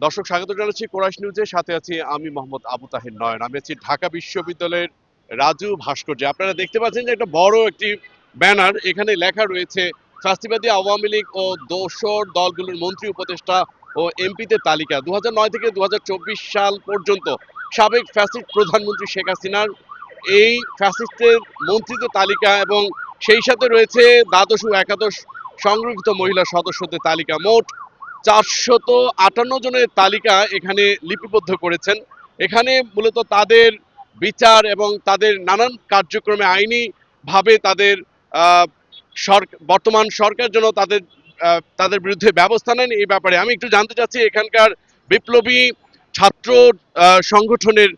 দর্শক স্বাগত জানাচ্ছি কোরাস নিউজের সাথে আছি আমি মোহাম্মদ আবু তাহের নয়ন। আমি আছি ঢাকা বিশ্ববিদ্যালয়ের রাজু ভাস্কর্যে। আপনারা দেখতে পাচ্ছেন যে একটা বড় একটি ব্যানার, এখানে লেখা রয়েছে ফ্যাসিবাদী আওয়ামী লীগ ও দোসর দলগুলোর মন্ত্রী উপদেষ্টা ও এমপিদের তালিকা 2009 থেকে 2024 সাল পর্যন্ত সাবেক ফ্যাসিস্ট প্রধানমন্ত্রী শেখ হাসিনার এই ফ্যাসিস্টের মন্ত্রীদের তালিকা এবং সেই সাথে রয়েছে দ্বাদশ ও একাদশ সংরক্ষিত মহিলা সদস্যদের তালিকা। মোট 458 জনের তালিকা এখানে লিপিবদ্ধ করেছেন। এখানে মূলত তাদের বিচার এবং তাদের নানান কার্যক্রমে আইনি ভাবে তাদের বর্তমান সরকার যেন তাদের বিরুদ্ধে ব্যবস্থা নেন, এই ব্যাপারে আমি একটু জানতে চাচ্ছি এখানকার বিপ্লবী ছাত্র সংগঠনের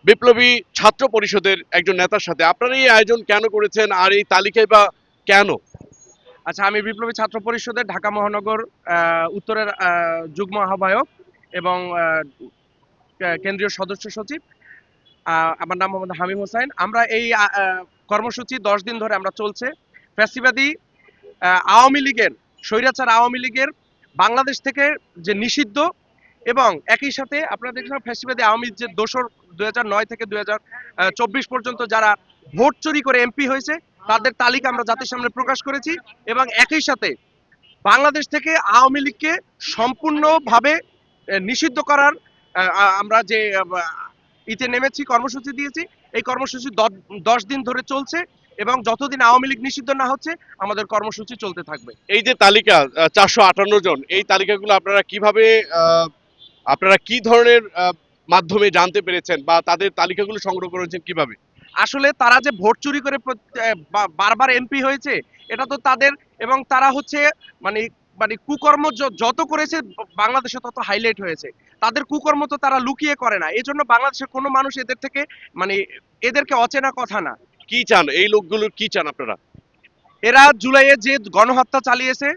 বিপ্লবী ছাত্র পরিষদের একজন নেতার সাথে। আপনারা এই আয়োজন কেন করেছেন আর এই তালিকায় বা কেন? আচ্ছা, আমি বিপ্লবী ছাত্র পরিষদের ঢাকা মহানগর উত্তরের যুগ্ম আহ্বায়ক এবং কেন্দ্রীয় সদস্য সচিব। আমার নাম মোহাম্মদ হামিম হোসাইন। আমরা এই কর্মসূচি 10 দিন ধরে আমরা চলছে। ফ্যাসিবাদী আওয়ামী লীগের, স্বৈরাচার আওয়ামী লীগের বাংলাদেশ থেকে যে নিষিদ্ধ, এবং একই সাথে আপনারা দেখছেন ফ্যাসিবাদী আওয়ামী যে দোসর 2009 থেকে 2024 পর্যন্ত যারা ভোট চুরি করে এমপি হয়েছে তাদের তালিকা আমরা জাতির সামনে প্রকাশ করেছি, এবং একই সাথে বাংলাদেশ থেকে আওয়ামী লীগকে সম্পূর্ণভাবে নিষিদ্ধ করার আমরা যে ইতে নেমেছি, কর্মসূচি দিয়েছি। এই কর্মসূচি 10 দিন ধরে চলছে এবং যতদিন আওয়ামী লীগ নিষিদ্ধ না হচ্ছে আমাদের কর্মসূচি চলতে থাকবে। এই যে তালিকা 458 জন, এই তালিকাগুলো আপনারা কিভাবে আপনারা কি ধরনের মাধ্যমে জানতে পেরেছেন বা তাদের তালিকাগুলো সংগ্রহ করেছেন কিভাবে? আসলে তারা যে ভোট চুরি করে বারবার এমপি হয়েছে, এটা তো তাদের, এবং তারা হচ্ছে মানে মানে কুকর্ম যত করেছে বাংলাদেশে তত হাইলাইট হয়েছে। তাদের কুকর্ম তো তারা লুকিয়ে করে না, এই জন্য বাংলাদেশের কোনো মানুষ এদের থেকে মানে এদেরকে অচেনা কথা না। কি চান এই লোকগুলোর, কি চান আপনারা? এরা জুলাইয়ে যে গণহত্যা চালিয়েছে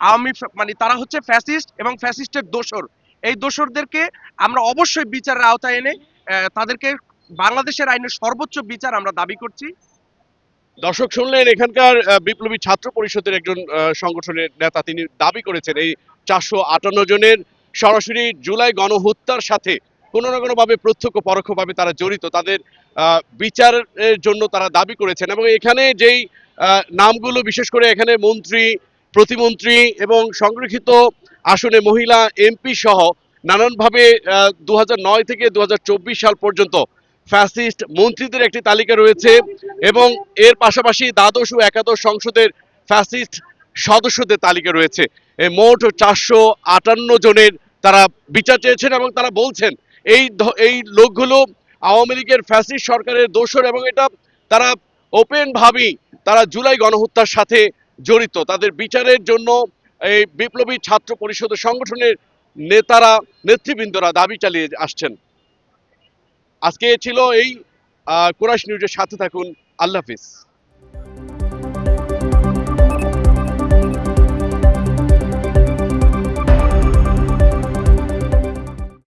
আওয়ামী মানে তারা হচ্ছে ফ্যাসিস্ট এবং ফ্যাসিস্টের দোসর। এই দোসরদেরকে আমরা অবশ্যই বিচারের আওতায় এনে তাদেরকে বাংলাদেশের আইনের সর্বোচ্চ বিচার আমরা দাবি করছি। দর্শক শুনলেন এখানকার বিপ্লবী ছাত্র পরিষদের একজন সংগঠনের নেতা, তিনি দাবি করেছেন এই 458 জনের সরাসরি জুলাই গণহত্যার সাথে কোনো না কোনো ভাবে প্রত্যক্ষ পরোক্ষভাবে তারা জড়িত, তাদের বিচারের জন্য তারা দাবি করেছেন। এবং এখানে যেই নামগুলো, বিশেষ করে এখানে মন্ত্রী, প্রতিমন্ত্রী এবং সংরক্ষিত আসনে মহিলা এমপি সহ নানানভাবে 2009 থেকে 2024 সাল পর্যন্ত ফ্যাসিস্ট মন্ত্রীদের একটি তালিকা রয়েছে এবং এর পাশাপাশি দ্বাদশ ও একাদশ সংসদের ফ্যাসিস্ট সদস্যদের তালিকা রয়েছে। মোট 458 জনের তারা বিচার চেয়েছেন এবং তারা বলছেন এই লোকগুলো আওয়ামী লীগের ফ্যাসিস্ট সরকারের দোসর এবং এটা তারা ওপেন ভাবেই তারা জুলাই গণহত্যার সাথে জড়িত। তাদের বিচারের জন্য এই বিপ্লবী ছাত্র পরিষদের সংগঠনের নেতারা, নেতৃবৃন্দরা দাবি চালিয়ে আসছেন। আজকে ছিল এই কোরাস নিউজের সাথে থাকুন। আল্লাহ হাফিজ।